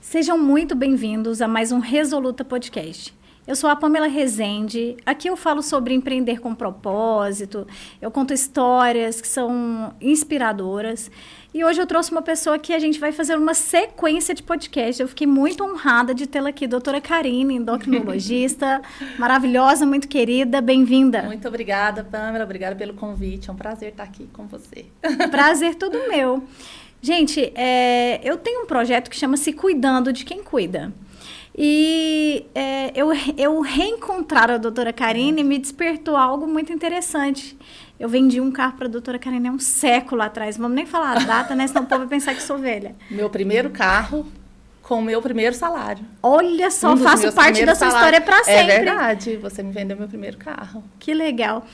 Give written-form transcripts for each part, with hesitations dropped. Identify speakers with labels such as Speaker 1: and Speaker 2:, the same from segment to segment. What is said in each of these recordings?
Speaker 1: Sejam muito bem-vindos a mais um Resoluta Podcast. Eu sou a Pamela Rezende. Aqui eu falo sobre empreender com propósito, eu conto histórias que são inspiradoras. E hoje eu trouxe uma pessoa que a gente vai fazer uma sequência de podcast. Eu fiquei muito honrada de tê-la aqui, doutora Karine, endocrinologista, maravilhosa, muito querida, bem-vinda.
Speaker 2: Muito obrigada, Pamela, obrigada pelo convite, é um prazer estar aqui com você.
Speaker 1: Prazer todo meu. Gente, eu tenho um projeto que chama-se Cuidando de Quem Cuida. E eu reencontrar a doutora Karine me despertou algo muito interessante. Eu vendi um carro para a doutora Karine há um século atrás. Vamos nem falar a data, né? Senão o povo vai pensar que sou velha.
Speaker 2: Meu primeiro carro com o meu primeiro salário.
Speaker 1: Olha só, faço parte da sua história para sempre.
Speaker 2: É verdade, você me vendeu meu primeiro carro.
Speaker 1: Que legal.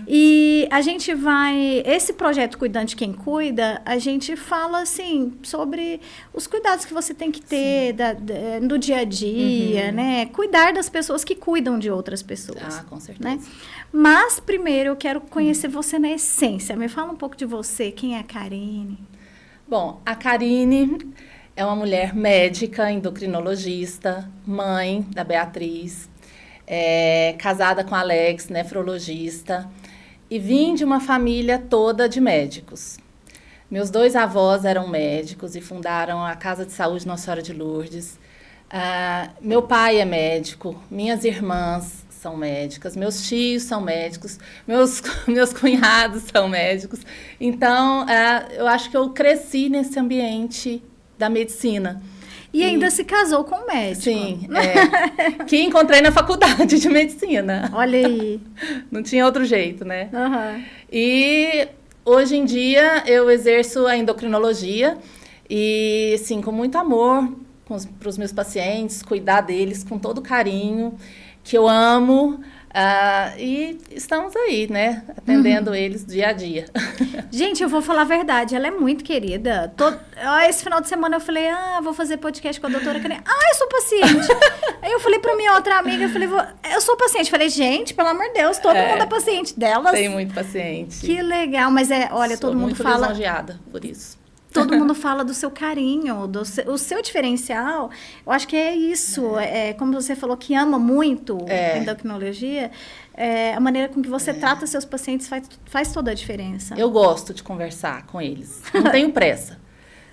Speaker 1: E a gente vai... Esse projeto Cuidando de Quem Cuida, a gente fala, assim, sobre os cuidados que você tem que ter no dia a dia, né? Cuidar das pessoas que cuidam de outras pessoas.
Speaker 2: Ah, com certeza.
Speaker 1: Né? Mas, primeiro, eu quero conhecer você na essência. Me fala um pouco de você. Quem é a Karine?
Speaker 2: Bom, a Karine é uma mulher médica, endocrinologista, mãe da Beatriz, casada com Alex, nefrologista, e vim de uma família toda de médicos. Meus dois avós eram médicos e fundaram a Casa de Saúde Nossa Senhora de Lourdes. Meu pai é médico, minhas irmãs são médicas, meus tios são médicos, meus cunhados são médicos. Então, eu acho que eu cresci nesse ambiente da medicina.
Speaker 1: E ainda se casou com um médico.
Speaker 2: Sim, que encontrei na faculdade de medicina.
Speaker 1: Olha aí.
Speaker 2: Não tinha outro jeito, né?
Speaker 1: Uhum.
Speaker 2: E hoje em dia eu exerço a endocrinologia e, sim, com muito amor para os meus pacientes, cuidar deles com todo carinho, que eu amo. E estamos aí, né? Atendendo eles dia a dia.
Speaker 1: Gente, eu vou falar a verdade, ela é muito querida. Esse final de semana eu falei, vou fazer podcast com a doutora Karine. Eu sou paciente. Aí eu falei pra minha outra amiga, eu falei, eu sou paciente. Falei, gente, pelo amor de Deus, todo mundo é paciente delas.
Speaker 2: Tem muito paciente.
Speaker 1: Que legal, mas olha, todo mundo fala...
Speaker 2: Sou muito lisonjeada por isso.
Speaker 1: Todo mundo fala do seu carinho, o seu diferencial. Eu acho que é isso. Como você falou, que ama muito a endocrinologia, a maneira com que você trata seus pacientes faz toda a diferença.
Speaker 2: Eu gosto de conversar com eles. Não tenho pressa.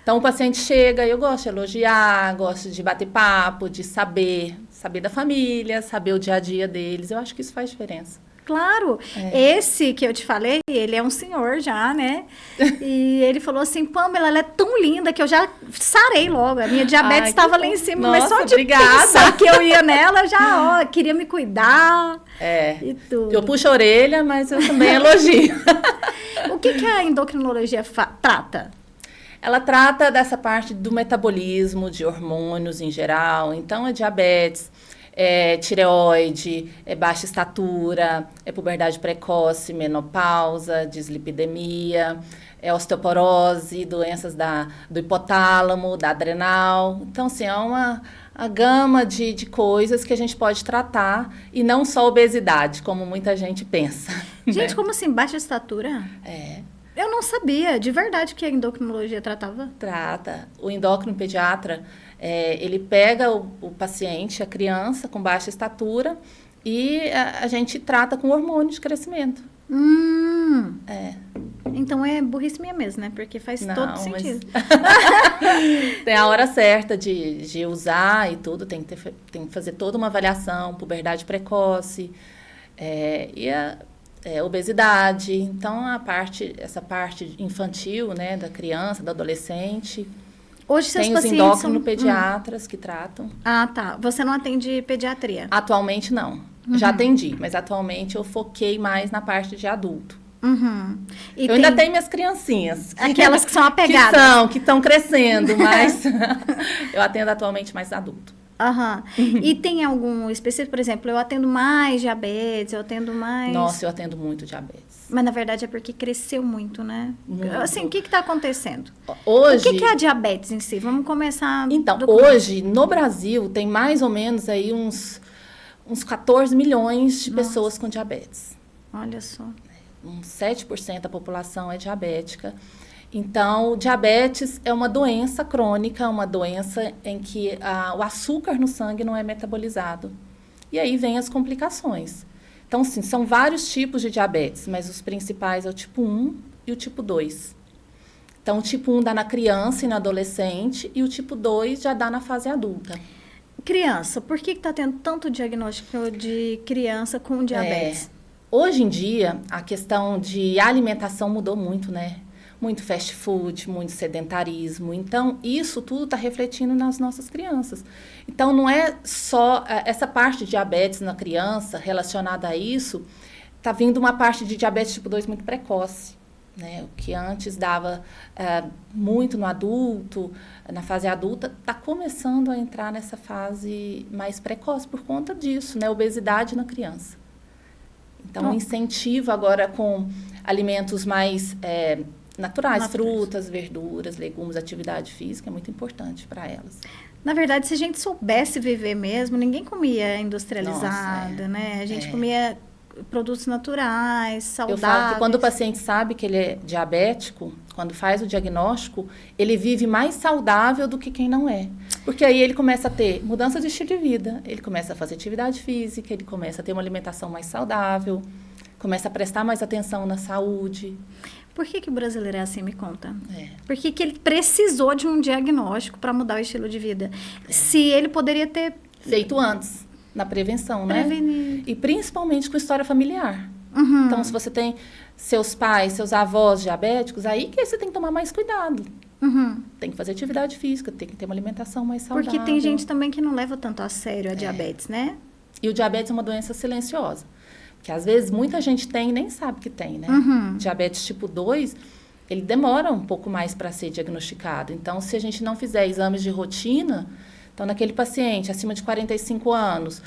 Speaker 2: Então, o paciente chega, eu gosto de elogiar, gosto de bater papo, de saber da família, saber o dia a dia deles. Eu acho que isso faz diferença.
Speaker 1: Claro, esse que eu te falei, ele é um senhor já, né? E ele falou assim, Pamela, ela é tão linda que eu já sarei logo. A minha diabetes estava lá em cima, mas só de pensar que eu ia nela, eu já queria me cuidar e tudo.
Speaker 2: Eu puxo a orelha, mas eu também elogio.
Speaker 1: O que a endocrinologia trata?
Speaker 2: Ela trata dessa parte do metabolismo, de hormônios em geral, então é diabetes, tireoide, baixa estatura, puberdade precoce, menopausa, dislipidemia, osteoporose, doenças do hipotálamo, da adrenal. Então, assim, é uma gama de coisas que a gente pode tratar e não só obesidade, como muita gente pensa.
Speaker 1: Gente,
Speaker 2: né?
Speaker 1: Como assim? Baixa estatura? Eu não sabia, de verdade, que a endocrinologia tratava?
Speaker 2: Trata. O endócrino pediatra, ele pega o paciente, a criança com baixa estatura, e a gente trata com hormônio de crescimento.
Speaker 1: Então é burrice minha mesmo, né? Porque faz todo sentido.
Speaker 2: Tem a hora certa de usar e tudo, tem que fazer toda uma avaliação, puberdade precoce, e a obesidade. Então, essa parte infantil, né, da criança, do adolescente.
Speaker 1: Hoje seus
Speaker 2: tem os
Speaker 1: pacientes
Speaker 2: endócrino-pediatras que tratam.
Speaker 1: Tá. Você não atende pediatria?
Speaker 2: Atualmente, não. Já atendi, mas atualmente eu foquei mais na parte de adulto.
Speaker 1: E
Speaker 2: eu ainda tenho minhas criancinhas.
Speaker 1: Aquelas que são apegadas.
Speaker 2: Que estão crescendo, mas eu atendo atualmente mais adulto.
Speaker 1: E tem algum específico, por exemplo, eu atendo mais diabetes, eu atendo mais...
Speaker 2: Nossa, eu atendo muito diabetes.
Speaker 1: Mas, na verdade, é porque cresceu muito, né?
Speaker 2: Muito.
Speaker 1: Assim, o que está acontecendo?
Speaker 2: Hoje...
Speaker 1: O que é a diabetes em si? Vamos começar...
Speaker 2: Então, hoje, no Brasil, tem mais ou menos aí uns 14 milhões de pessoas com diabetes.
Speaker 1: Olha só.
Speaker 2: Uns 7% da população é diabética. Então, diabetes é uma doença crônica, uma doença em que o açúcar no sangue não é metabolizado. E aí vem as complicações. Então, sim, são vários tipos de diabetes, mas os principais é o tipo 1 e o tipo 2. Então, o tipo 1 dá na criança e na adolescente, e o tipo 2 já dá na fase adulta.
Speaker 1: Criança, por que está tendo tanto diagnóstico de criança com diabetes?
Speaker 2: Hoje em dia, a questão de alimentação mudou muito, né? Muito fast food, muito sedentarismo. Então, isso tudo está refletindo nas nossas crianças. Então, não é só essa parte de diabetes na criança relacionada a isso, está vindo uma parte de diabetes tipo 2 muito precoce. Né? O que antes dava muito no adulto, na fase adulta, está começando a entrar nessa fase mais precoce por conta disso, né? Obesidade na criança. Então, incentivo agora com alimentos mais naturais, frutas, verduras, legumes, atividade física é muito importante para elas.
Speaker 1: Na verdade, se a gente soubesse viver mesmo, ninguém comia industrializado, né? A gente comia produtos naturais, saudáveis.
Speaker 2: Eu falo que quando o paciente sabe que ele é diabético, quando faz o diagnóstico, ele vive mais saudável do que quem não é. Porque aí ele começa a ter mudança de estilo de vida, ele começa a fazer atividade física, ele começa a ter uma alimentação mais saudável, começa a prestar mais atenção na saúde.
Speaker 1: Por que o brasileiro é assim, me conta? Por que ele precisou de um diagnóstico para mudar o estilo de vida? Se ele poderia ter...
Speaker 2: feito antes, na prevenção, né?
Speaker 1: Prevenir.
Speaker 2: E principalmente com história familiar. Então, se você tem seus pais, seus avós diabéticos, aí que você tem que tomar mais cuidado. Tem que fazer atividade física, tem que ter uma alimentação mais saudável.
Speaker 1: Porque tem gente também que não leva tanto a sério a diabetes, né?
Speaker 2: E o diabetes é uma doença silenciosa. Que às vezes muita gente tem e nem sabe que tem, né? Diabetes tipo 2, ele demora um pouco mais para ser diagnosticado. Então, se a gente não fizer exames de rotina, então naquele paciente acima de 45 anos,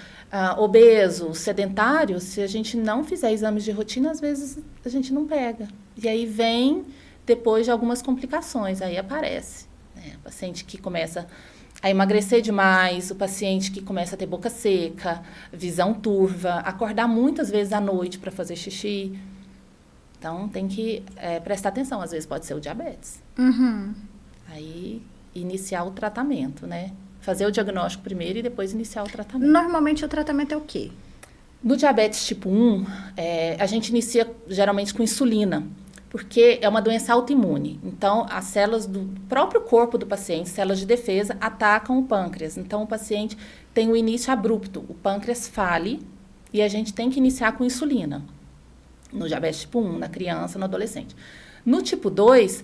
Speaker 2: obeso, sedentário, se a gente não fizer exames de rotina, às vezes a gente não pega. E aí vem depois de algumas complicações, aí aparece. Né? O paciente que começa a emagrecer demais, o paciente que começa a ter boca seca, visão turva, acordar muitas vezes à noite para fazer xixi. Então, tem que prestar atenção. Às vezes pode ser o diabetes. Aí, iniciar o tratamento, né? Fazer o diagnóstico primeiro e depois iniciar o tratamento.
Speaker 1: Normalmente, o tratamento é o quê?
Speaker 2: No diabetes tipo 1, a gente inicia geralmente com insulina, porque é uma doença autoimune. Então, as células do próprio corpo do paciente, células de defesa, atacam o pâncreas. Então, o paciente tem um início abrupto. O pâncreas fale e a gente tem que iniciar com insulina. No diabetes tipo 1, na criança, no adolescente. No tipo 2,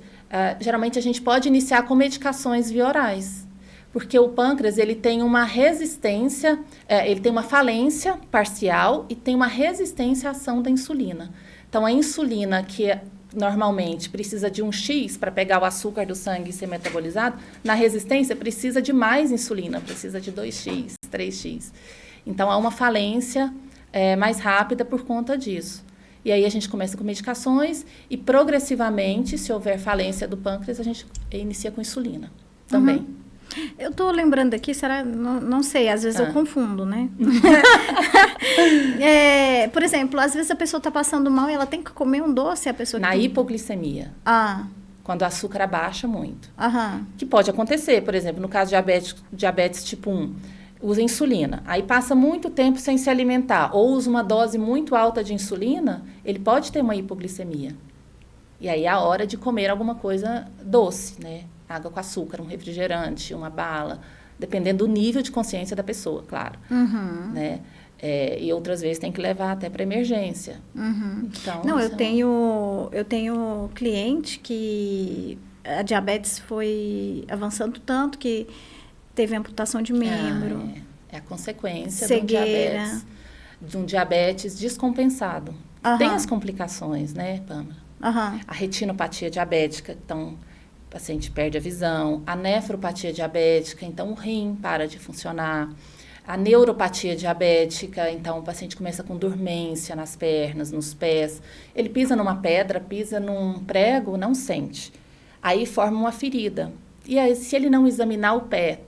Speaker 2: geralmente a gente pode iniciar com medicações via orais. Porque o pâncreas, ele tem uma resistência, ele tem uma falência parcial e tem uma resistência à ação da insulina. Então, a insulina que normalmente precisa de um X para pegar o açúcar do sangue e ser metabolizado, na resistência precisa de mais insulina, precisa de 2X, 3X. Então, há uma falência mais rápida por conta disso. E aí a gente começa com medicações e progressivamente, se houver falência do pâncreas, a gente inicia com insulina também.
Speaker 1: Eu estou lembrando aqui, será? Não sei, às vezes eu confundo, né? Por exemplo, às vezes a pessoa está passando mal e ela tem que comer um doce, a pessoa...
Speaker 2: Na hipoglicemia. Quando o açúcar abaixa muito. Que pode acontecer, por exemplo, no caso de diabetes tipo 1, usa insulina. Aí passa muito tempo sem se alimentar, ou usa uma dose muito alta de insulina, ele pode ter uma hipoglicemia. E aí é a hora de comer alguma coisa doce, né? Água com açúcar, um refrigerante, uma bala, dependendo do nível de consciência da pessoa, claro. Né? E outras vezes tem que levar até para emergência. Então,
Speaker 1: não, eu tenho cliente que a diabetes foi avançando tanto que teve amputação de membro.
Speaker 2: É a consequência
Speaker 1: cegueira.
Speaker 2: De um diabetes descompensado. Tem as complicações, né, Pamela? A retinopatia diabética, então... O paciente perde a visão, a nefropatia diabética, então o rim para de funcionar, a neuropatia diabética, então o paciente começa com dormência nas pernas, nos pés, ele pisa numa pedra, pisa num prego, não sente, aí forma uma ferida, e aí se ele não examinar o pé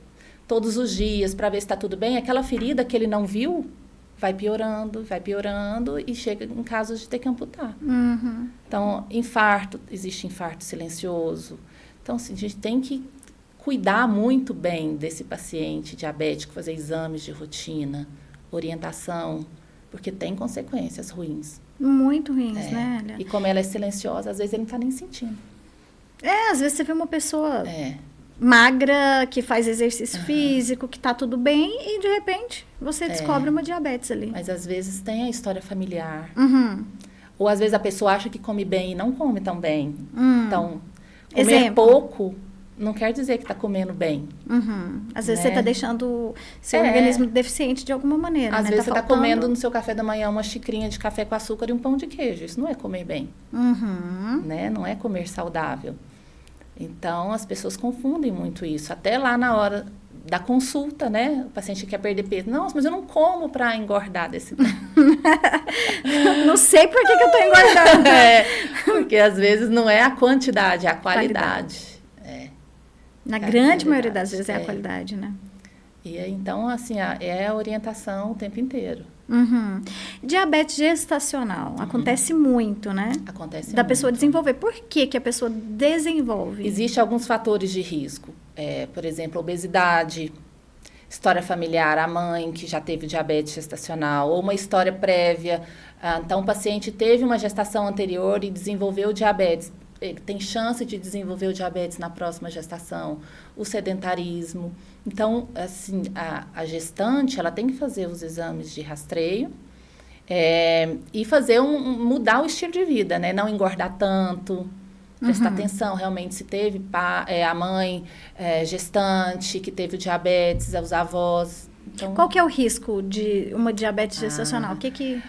Speaker 2: todos os dias para ver se está tudo bem, aquela ferida que ele não viu, vai piorando e chega em casos de ter que amputar.
Speaker 1: Uhum.
Speaker 2: Então, existe infarto silencioso. Então, assim, a gente tem que cuidar muito bem desse paciente diabético, fazer exames de rotina, orientação, porque tem consequências ruins.
Speaker 1: Muito ruins, né, Elia?
Speaker 2: E como ela é silenciosa, às vezes ele não está nem sentindo.
Speaker 1: Às vezes você vê uma pessoa magra, que faz exercício físico, que tá tudo bem, e de repente você descobre uma diabetes ali.
Speaker 2: Mas às vezes tem a história familiar.
Speaker 1: Uhum.
Speaker 2: Ou às vezes a pessoa acha que come bem e não come tão bem. Então, comer
Speaker 1: Exemplo.
Speaker 2: pouco não quer dizer que está comendo bem.
Speaker 1: Uhum. Às vezes
Speaker 2: Né?
Speaker 1: você está deixando seu organismo deficiente de alguma maneira.
Speaker 2: Às
Speaker 1: né?
Speaker 2: vezes você está
Speaker 1: faltando...
Speaker 2: comendo no seu café da manhã uma xicrinha de café com açúcar e um pão de queijo. Isso não é comer bem.
Speaker 1: Uhum.
Speaker 2: Né? Não é comer saudável. Então, as pessoas confundem muito isso. Até lá na hora da consulta, né? O paciente quer perder peso. Não, mas eu não como para engordar desse tempo.
Speaker 1: Não sei por que eu estou engordando.
Speaker 2: Porque às vezes não é a quantidade, é a qualidade.
Speaker 1: Na grande maioria das vezes é a qualidade, né?
Speaker 2: E então, assim, é a orientação o tempo inteiro.
Speaker 1: Uhum. Diabetes gestacional. Acontece muito, né?
Speaker 2: Acontece
Speaker 1: da
Speaker 2: muito.
Speaker 1: pessoa desenvolver. Por que que a pessoa desenvolve?
Speaker 2: Existem alguns fatores de risco. Por exemplo, obesidade, história familiar, a mãe que já teve diabetes gestacional, ou uma história prévia. Então, o paciente teve uma gestação anterior e desenvolveu diabetes. Ele tem chance de desenvolver o diabetes na próxima gestação. O sedentarismo. Então, assim, a gestante, ela tem que fazer os exames de rastreio e fazer mudar o estilo de vida, né? Não engordar tanto, prestar atenção realmente se teve a mãe gestante que teve o diabetes, os avós. Então,
Speaker 1: qual que é o risco de uma diabetes gestacional?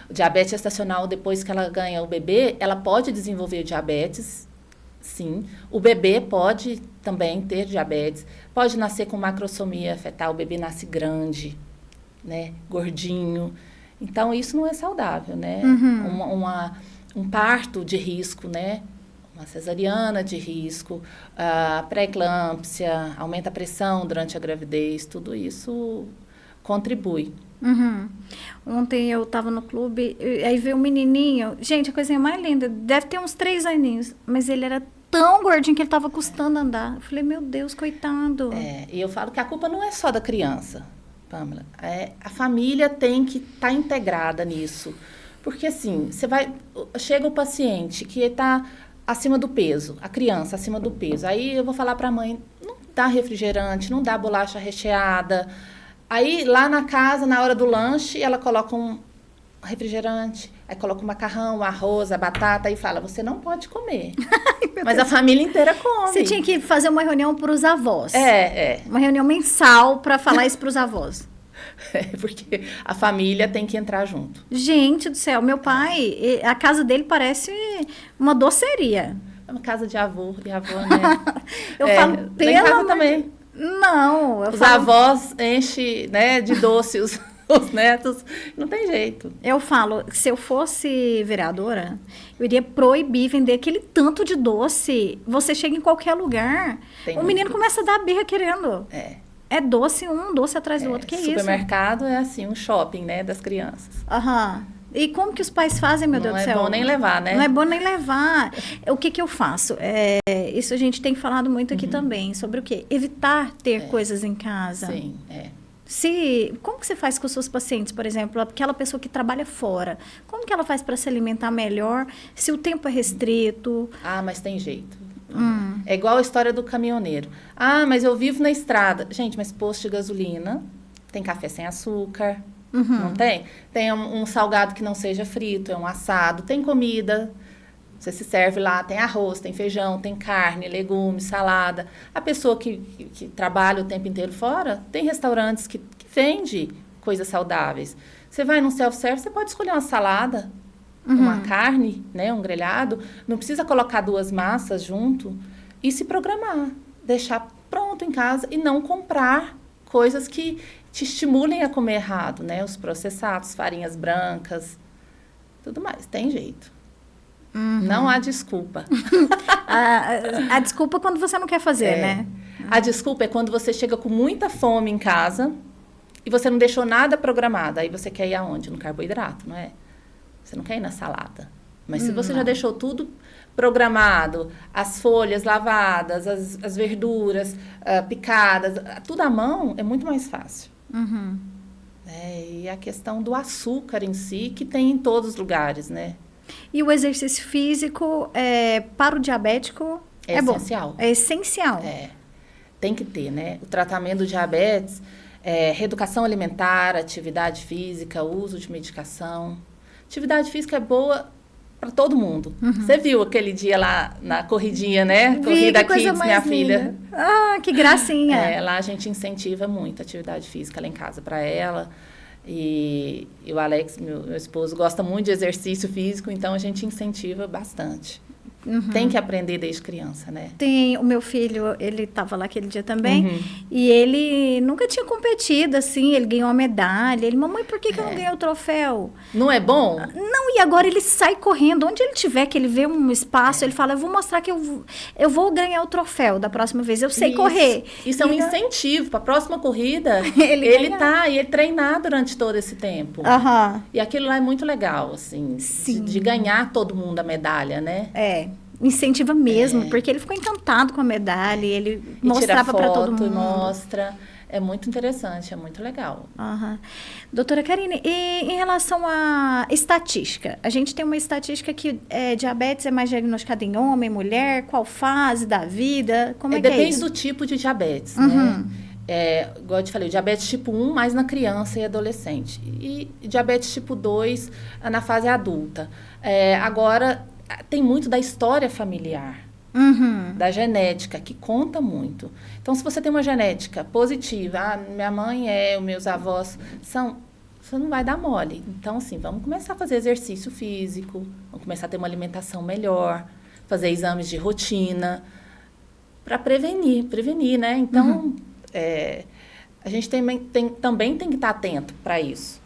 Speaker 2: O diabetes gestacional, depois que ela ganha o bebê, ela pode desenvolver diabetes. Sim, o bebê pode também ter diabetes, pode nascer com macrosomia fetal, o bebê nasce grande, né, gordinho. Então, isso não é saudável, né? Um parto de risco, né? Uma cesariana de risco, pré-eclâmpsia, aumenta a pressão durante a gravidez, tudo isso contribui.
Speaker 1: Uhum. Ontem eu estava no clube, aí veio um menininho, gente, a coisinha mais linda, deve ter uns 3 aninhos, mas ele era tão gordinho que ele estava custando andar. Eu falei, meu Deus, coitado.
Speaker 2: E eu falo que a culpa não é só da criança, Pamela. A família tem que estar integrada nisso. Porque assim, chega o paciente que está acima do peso, a criança acima do peso. Aí eu vou falar para a mãe, não dá refrigerante, não dá bolacha recheada. Aí, lá na casa, na hora do lanche, ela coloca um refrigerante, aí coloca o macarrão, o arroz, a batata e fala, você não pode comer.
Speaker 1: Ai,
Speaker 2: mas a família inteira come.
Speaker 1: Você tinha que fazer uma reunião para os avós. Uma reunião mensal para falar isso para os avós.
Speaker 2: Porque a família tem que entrar junto.
Speaker 1: Gente do céu, meu pai, a casa dele parece uma doceria.
Speaker 2: É uma casa de avô e avó, né?
Speaker 1: Eu falo,
Speaker 2: pela casa também.
Speaker 1: Não,
Speaker 2: os avós enchem, né, de doce os netos, não tem jeito.
Speaker 1: Eu falo, se eu fosse vereadora, eu iria proibir vender aquele tanto de doce. Você chega em qualquer lugar, o menino começa a dar birra querendo. É doce, um doce atrás do outro, que é isso?
Speaker 2: Supermercado é assim, um shopping, né, das crianças.
Speaker 1: E como que os pais fazem, meu Deus do céu?
Speaker 2: Não é bom nem levar, né?
Speaker 1: Não é bom nem levar. O que eu faço? Isso a gente tem falado muito aqui também, sobre o quê? Evitar ter coisas em casa.
Speaker 2: Sim,
Speaker 1: Como que você faz com os seus pacientes, por exemplo, aquela pessoa que trabalha fora? Como que ela faz para se alimentar melhor, se o tempo é restrito?
Speaker 2: Mas tem jeito. É igual a história do caminhoneiro. Mas eu vivo na estrada. Gente, mas posto de gasolina, tem café sem açúcar, não tem? Tem um salgado que não seja frito, é um assado, tem comida, você se serve lá, tem arroz, tem feijão, tem carne, legumes, salada. A pessoa que trabalha o tempo inteiro fora, tem restaurantes que vende coisas saudáveis. Você vai num self-service, você pode escolher uma salada, uma carne, né, um grelhado, não precisa colocar 2 massas junto e se programar, deixar pronto em casa e não comprar coisas que te estimulem a comer errado, né? Os processados, farinhas brancas, tudo mais. Tem jeito. Não há desculpa.
Speaker 1: A desculpa é quando você não quer fazer, né?
Speaker 2: A desculpa é quando você chega com muita fome em casa e você não deixou nada programado. Aí você quer ir aonde? No carboidrato, não é? Você não quer ir na salada. Mas se você já deixou tudo programado, as folhas lavadas, as verduras picadas, tudo à mão, é muito mais fácil. E a questão do açúcar em si, que tem em todos os lugares, né?
Speaker 1: E o exercício físico, para o diabético, é
Speaker 2: essencial.
Speaker 1: Bom. É essencial.
Speaker 2: Tem que ter, né? O tratamento do diabetes, reeducação alimentar, atividade física, uso de medicação. Atividade física é boa para todo mundo. Você viu aquele dia lá na corridinha, né? Corrida Kids, minha filha.
Speaker 1: Ah, que gracinha.
Speaker 2: Lá a gente incentiva muito a atividade física lá em casa para ela. E o Alex, meu esposo, gosta muito de exercício físico, então a gente incentiva bastante. Tem que aprender desde criança, né?
Speaker 1: O meu filho, ele estava lá aquele dia também, e ele nunca tinha competido, assim, ele ganhou uma medalha. Ele, mamãe, por que eu não ganhei o troféu?
Speaker 2: Não é bom?
Speaker 1: Não, e agora ele sai correndo. Onde ele tiver, que ele vê um espaço, ele fala, eu vou mostrar que eu vou ganhar o troféu da próxima vez, eu sei correr.
Speaker 2: Isso é um incentivo para a próxima corrida. ele tá e ele treinar durante todo esse tempo. E aquilo lá é muito legal, assim, de ganhar todo mundo a medalha, né?
Speaker 1: Incentiva mesmo, porque ele ficou encantado com a medalha, ele mostrava para todo mundo.
Speaker 2: Mostra. É muito interessante, é muito legal.
Speaker 1: Doutora Karine, e em relação à estatística? A gente tem uma estatística que diabetes é mais diagnosticada em homem, mulher, qual fase da vida? Como é que é isso?
Speaker 2: Depende do tipo de diabetes, né? Igual eu te falei, diabetes tipo 1 mais na criança e adolescente. E diabetes tipo 2 na fase adulta. Agora, tem muito da história familiar, da genética, que conta muito. Então, se você tem uma genética positiva, minha mãe os meus avós são, você não vai dar mole. Então, assim, vamos começar a fazer exercício físico, vamos começar a ter uma alimentação melhor, fazer exames de rotina, para prevenir, né? Então, a gente também tem que estar atento para isso.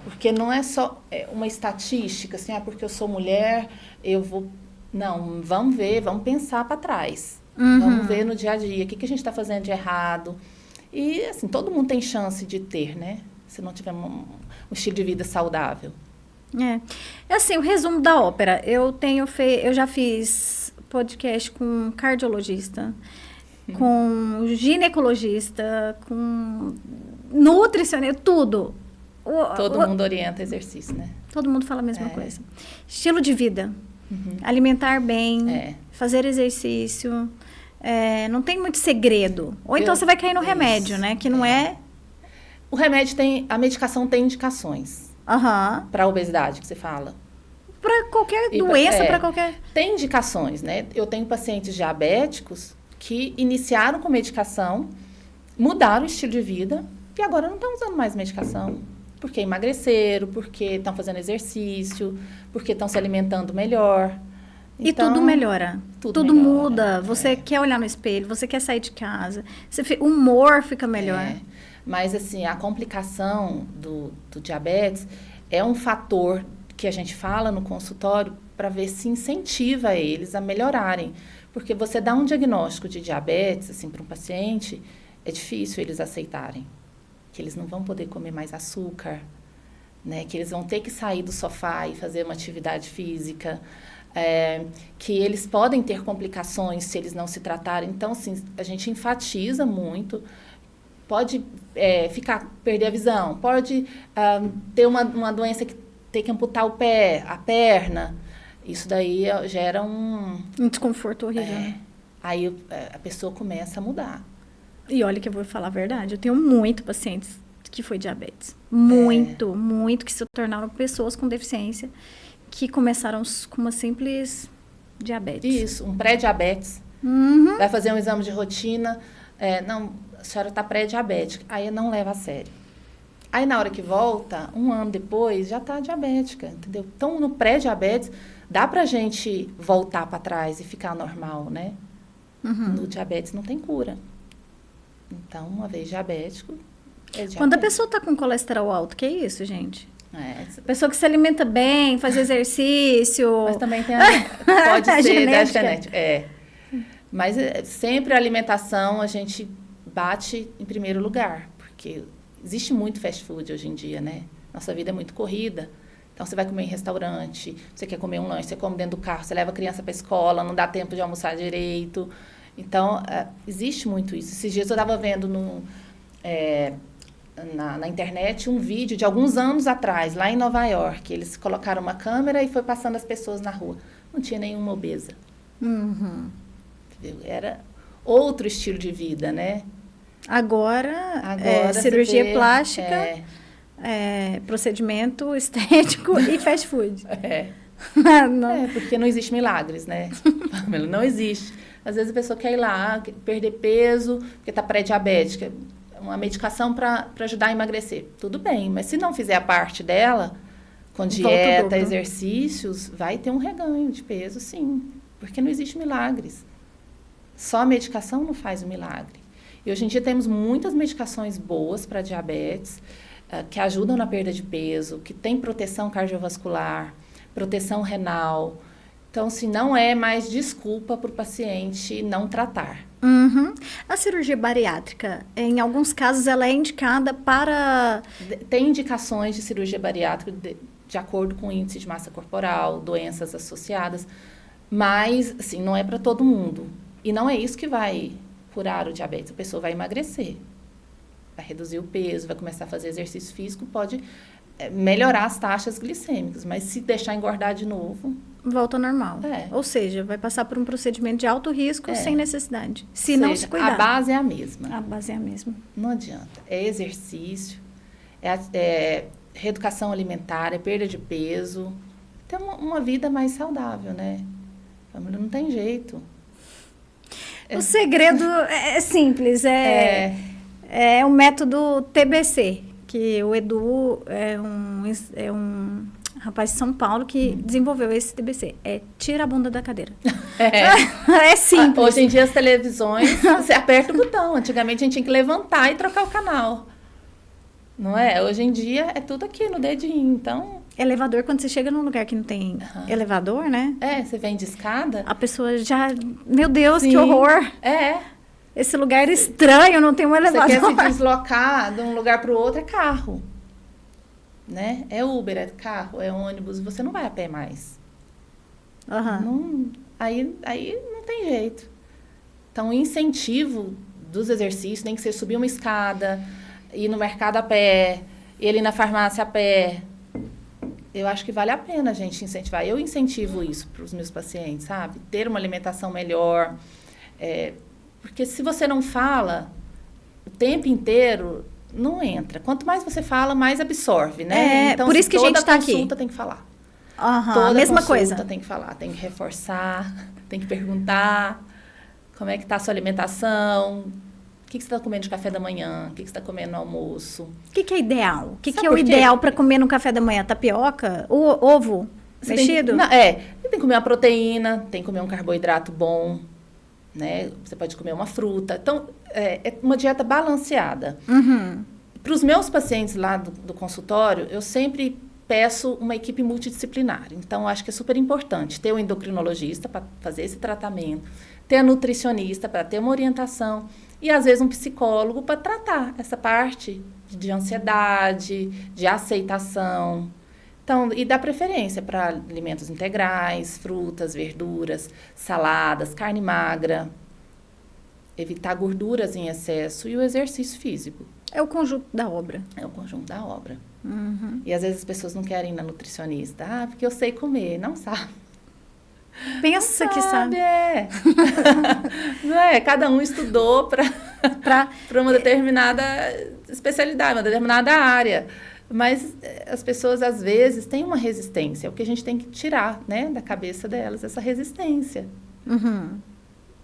Speaker 2: Porque não é só uma estatística, assim, porque eu sou mulher, eu vou... Não, vamos ver, vamos pensar para trás. Vamos ver no dia a dia, o que a gente está fazendo de errado. E, assim, todo mundo tem chance de ter, né? Se não tiver um estilo de vida saudável.
Speaker 1: Assim, o resumo da ópera. Eu já fiz podcast com cardiologista, com ginecologista, com nutricionista, tudo.
Speaker 2: Todo mundo orienta exercício, né?
Speaker 1: Todo mundo fala a mesma coisa. Estilo de vida. Alimentar bem, fazer exercício. Não tem muito segredo. Ou então você vai cair no remédio, né? Que não é...
Speaker 2: O remédio a medicação tem indicações. Para a obesidade, que você fala.
Speaker 1: Para qualquer doença, para qualquer...
Speaker 2: Tem indicações, né? Eu tenho pacientes diabéticos que iniciaram com medicação, mudaram o estilo de vida e agora não estão usando mais medicação. Porque emagreceram, porque estão fazendo exercício, porque estão se alimentando melhor.
Speaker 1: Então, e tudo melhora. Tudo
Speaker 2: melhora,
Speaker 1: muda. Você quer olhar no espelho, você quer sair de casa. O humor fica melhor.
Speaker 2: Mas, assim, a complicação do diabetes é um fator que a gente fala no consultório para ver se incentiva eles a melhorarem. Porque você dá um diagnóstico de diabetes, assim, para um paciente, é difícil eles aceitarem. Que eles não vão poder comer mais açúcar, né? Que eles vão ter que sair do sofá e fazer uma atividade física, que eles podem ter complicações se eles não se tratarem. Então, assim, a gente enfatiza muito. Pode perder a visão, pode ter uma doença que tem que amputar o pé, a perna. Isso daí gera um
Speaker 1: desconforto horrível.
Speaker 2: Aí a pessoa começa a mudar.
Speaker 1: E olha que eu vou falar a verdade, eu tenho muito pacientes que foi diabetes. Muito, que se tornaram pessoas com deficiência, que começaram com uma simples diabetes.
Speaker 2: Isso, um pré-diabetes. Vai fazer um exame de rotina, não, a senhora está pré-diabética, aí não leva a sério. Aí na hora que volta, 1 ano depois, já está diabética, entendeu? Então no pré-diabetes, dá pra gente voltar para trás e ficar normal, né? No diabetes não tem cura. Então, uma vez diabético, diabético.
Speaker 1: Quando a pessoa está com colesterol alto, que é isso, gente? Pessoa que se alimenta bem, faz exercício...
Speaker 2: Mas também pode ser da genética. Mas sempre a alimentação a gente bate em primeiro lugar, porque Existe muito fast food hoje em dia, né? Nossa vida é muito corrida. Então, você vai comer em restaurante, você quer comer um lanche, você come dentro do carro, você leva a criança para a escola, não dá tempo de almoçar direito. Então, existe muito isso. Esses dias eu estava vendo na internet um vídeo de alguns anos atrás, lá em Nova York. Eles colocaram uma câmera e foi passando as pessoas na rua. Não tinha nenhuma obesa.
Speaker 1: Uhum.
Speaker 2: Entendeu? Era outro estilo de vida, né?
Speaker 1: Agora cirurgia plástica, procedimento estético e fast food.
Speaker 2: Porque não existe milagres, né? Não existe. Às vezes a pessoa quer ir lá, perder peso, porque está pré-diabética. Uma medicação para ajudar a emagrecer. Tudo bem, mas se não fizer a parte dela, com dieta, exercícios, vai ter um reganho de peso, sim. Porque não existe milagres. Só a medicação não faz o milagre. E hoje em dia temos muitas medicações boas para diabetes, que ajudam na perda de peso, que tem proteção cardiovascular, proteção renal. Então, se não é mais desculpa para o paciente não tratar.
Speaker 1: Uhum. A cirurgia bariátrica, em alguns casos, ela é indicada para...
Speaker 2: Tem indicações de cirurgia bariátrica de acordo com o índice de massa corporal, doenças associadas, mas, assim, não é para todo mundo. E não é isso que vai curar o diabetes. A pessoa vai emagrecer, vai reduzir o peso, vai começar a fazer exercício físico, pode melhorar as taxas glicêmicas, mas se deixar engordar de novo...
Speaker 1: Volta ao normal. Ou seja, vai passar por um procedimento de alto risco sem necessidade. Se não se cuidar.
Speaker 2: A base é a mesma.
Speaker 1: A base é a mesma.
Speaker 2: Não adianta. É exercício, é reeducação alimentar, é perda de peso. Ter uma vida mais saudável, né? Não tem jeito.
Speaker 1: O segredo é simples. É o método TBC, que o Edu é um rapaz de São Paulo que desenvolveu esse TBC. Tira a bunda da cadeira. É simples.
Speaker 2: Hoje em dia, as televisões, você aperta o botão. Antigamente, a gente tinha que levantar e trocar o canal. Não é? Hoje em dia, é tudo aqui no dedinho. Então...
Speaker 1: Elevador, quando você chega num lugar que não tem elevador, né?
Speaker 2: Você vem de escada.
Speaker 1: A pessoa já... Meu Deus, que horror! Esse lugar é estranho, não tem um elevador.
Speaker 2: Você quer se deslocar de um lugar para o outro, é carro. Né? É Uber, é carro, é ônibus, você não vai a pé mais. Aí não tem jeito. Então, o incentivo dos exercícios tem que ser subir uma escada, ir no mercado a pé, ir ali na farmácia a pé. Eu acho que vale a pena a gente incentivar. Eu incentivo isso para os meus pacientes, sabe? Ter uma alimentação melhor. Porque se você não fala o tempo inteiro... não entra. Quanto mais você fala, mais absorve, né? Então,
Speaker 1: por isso que a gente está aqui.
Speaker 2: Toda consulta tem que falar.
Speaker 1: Toda mesma coisa.
Speaker 2: Tem que falar, tem que reforçar, tem que perguntar como é que está a sua alimentação, o que você está comendo de café da manhã, o que você está comendo no almoço.
Speaker 1: O que é ideal? O que é o ideal para comer no café da manhã? Tapioca? Ovo mexido?
Speaker 2: Tem que comer uma proteína, tem que comer um carboidrato bom, né? Você pode comer uma fruta. Então, é uma dieta balanceada. Para os meus pacientes lá do consultório, eu sempre peço uma equipe multidisciplinar. Então, acho que é super importante ter um endocrinologista para fazer esse tratamento, ter a nutricionista para ter uma orientação e, às vezes, um psicólogo para tratar essa parte de ansiedade, de aceitação. Então, e dar preferência para alimentos integrais, frutas, verduras, saladas, carne magra, evitar gorduras em excesso e o exercício físico.
Speaker 1: É o conjunto da obra.
Speaker 2: É o conjunto da obra. E às vezes as pessoas não querem ir na nutricionista. Porque eu sei comer. Não sabe.
Speaker 1: Pensa que sabe.
Speaker 2: Não é? Cada um estudou para uma determinada especialidade, uma determinada área. Mas as pessoas, às vezes, têm uma resistência. É o que a gente tem que tirar, né, da cabeça delas, essa resistência.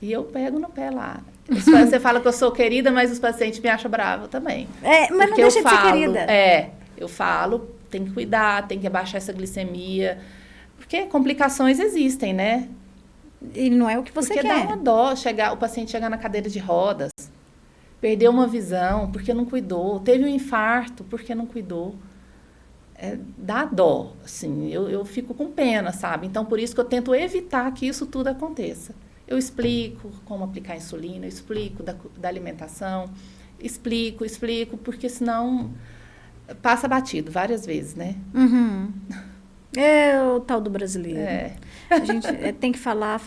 Speaker 2: E eu pego no pé lá. Você fala que eu sou querida, mas os pacientes me acham brava também.
Speaker 1: Mas não deixa de ser querida.
Speaker 2: Eu falo, tem que cuidar, tem que abaixar essa glicemia. Porque complicações existem, né?
Speaker 1: E não é o que você quer.
Speaker 2: Porque dá uma dó o paciente chegar na cadeira de rodas, perder uma visão porque não cuidou, teve um infarto porque não cuidou. Dá dó, assim, eu fico com pena, sabe? Então, por isso que eu tento evitar que isso tudo aconteça. Eu explico como aplicar insulina, eu explico da alimentação, explico, porque senão passa batido várias vezes, né?
Speaker 1: Uhum. É o tal do brasileiro.
Speaker 2: É.
Speaker 1: A gente tem que falar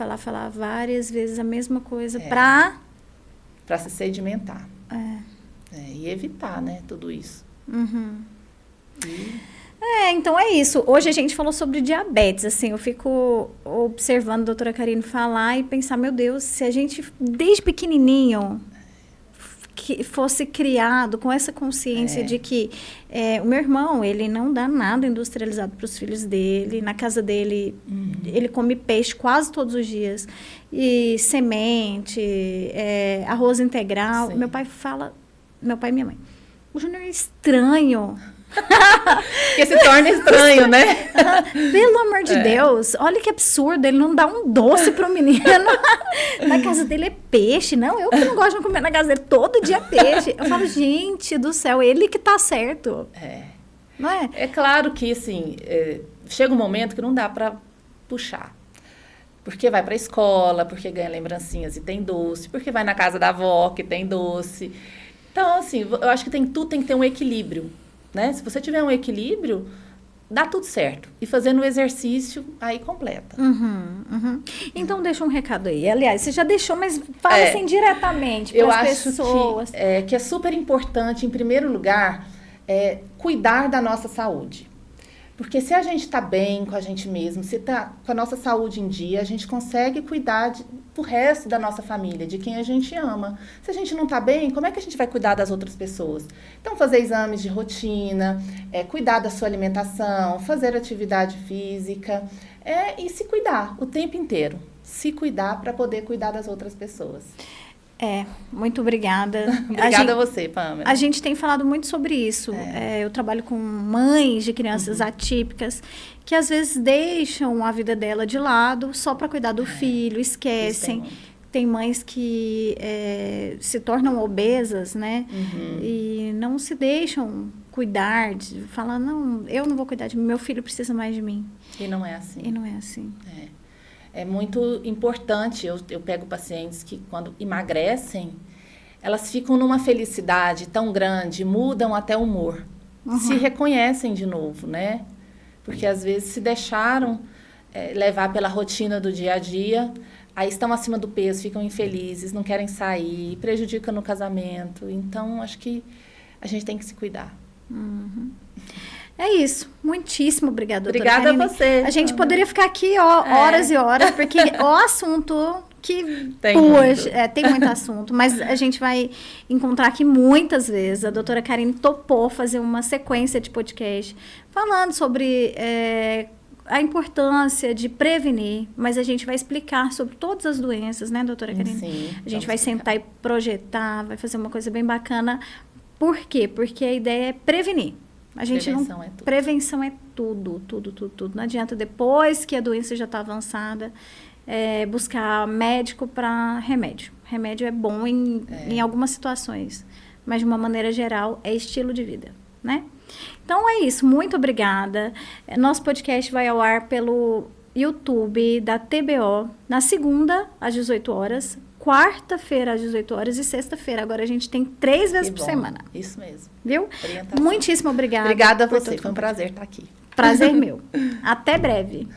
Speaker 1: várias vezes a mesma coisa para
Speaker 2: se sedimentar. E evitar, né, tudo isso.
Speaker 1: Uhum. Então é isso. Hoje a gente falou sobre diabetes, assim, eu fico observando a doutora Karine falar e pensar, meu Deus, se a gente, desde pequenininho, que fosse criado com essa consciência de que o meu irmão, ele não dá nada industrializado para os filhos dele, na casa dele, ele come peixe quase todos os dias, e semente, arroz integral.
Speaker 2: Sim.
Speaker 1: Meu pai e minha mãe, o Júnior é estranho.
Speaker 2: Porque se torna estranho, né?
Speaker 1: Pelo amor de Deus, olha que absurdo, ele não dá um doce pro menino. Na casa dele é peixe. Não, eu que não gosto de comer na casa dele, todo dia é peixe. Eu falo, gente do céu, ele que tá certo. Não é?
Speaker 2: É claro que, assim, chega um momento que não dá para puxar. Porque vai para a escola, porque ganha lembrancinhas e tem doce, porque vai na casa da avó que tem doce. Então, assim, eu acho que tudo tem que ter um equilíbrio, né? Se você tiver um equilíbrio, dá tudo certo. E fazendo o exercício, aí completa.
Speaker 1: Então, deixa um recado aí. Aliás, você já deixou, mas fala assim diretamente para as pessoas.
Speaker 2: Eu acho que é super importante, em primeiro lugar, cuidar da nossa saúde. Porque se a gente está bem com a gente mesmo, se está com a nossa saúde em dia, a gente consegue cuidar do resto da nossa família, de quem a gente ama. Se a gente não está bem, como é que a gente vai cuidar das outras pessoas? Então, fazer exames de rotina, cuidar da sua alimentação, fazer atividade física e se cuidar o tempo inteiro. Se cuidar para poder cuidar das outras pessoas.
Speaker 1: Muito obrigada.
Speaker 2: Obrigada a você, Pamela.
Speaker 1: A gente tem falado muito sobre isso. Eu trabalho com mães de crianças atípicas que às vezes deixam a vida dela de lado só para cuidar do filho, esquecem. Tem mães que se tornam obesas, né? E não se deixam cuidar, falar, não, eu não vou cuidar de mim, meu filho precisa mais de mim.
Speaker 2: E não é assim. É muito importante, eu pego pacientes que quando emagrecem, elas ficam numa felicidade tão grande, mudam até o humor, se reconhecem de novo, né? Porque às vezes se deixaram levar pela rotina do dia a dia, aí estão acima do peso, ficam infelizes, não querem sair, prejudicam no casamento. Então, acho que a gente tem que se cuidar.
Speaker 1: É isso. Muitíssimo obrigada, doutora
Speaker 2: Obrigada
Speaker 1: Karine.
Speaker 2: a você.
Speaker 1: A gente poderia ficar aqui horas e horas, porque o assunto que
Speaker 2: tem
Speaker 1: muito assunto, mas a gente vai encontrar aqui muitas vezes. A doutora Karine topou fazer uma sequência de podcast falando sobre a importância de prevenir, mas a gente vai explicar sobre todas as doenças, né, doutora Karine?
Speaker 2: Sim,
Speaker 1: a gente vai sentar e projetar, vai fazer uma coisa bem bacana. Por quê? Porque a ideia é prevenir. Prevenção é tudo. Não adianta depois que a doença já está avançada, buscar médico para remédio. Remédio é bom em algumas situações, mas de uma maneira geral é estilo de vida, né? Então é isso, muito obrigada. Nosso podcast vai ao ar pelo YouTube da TBO na segunda às 18 horas, quarta-feira às 18 horas e sexta-feira. Agora a gente tem 3 vezes por semana.
Speaker 2: Isso mesmo.
Speaker 1: Viu? Muitíssimo obrigada.
Speaker 2: Obrigada a você. Foi um prazer estar aqui.
Speaker 1: Prazer meu. Até breve.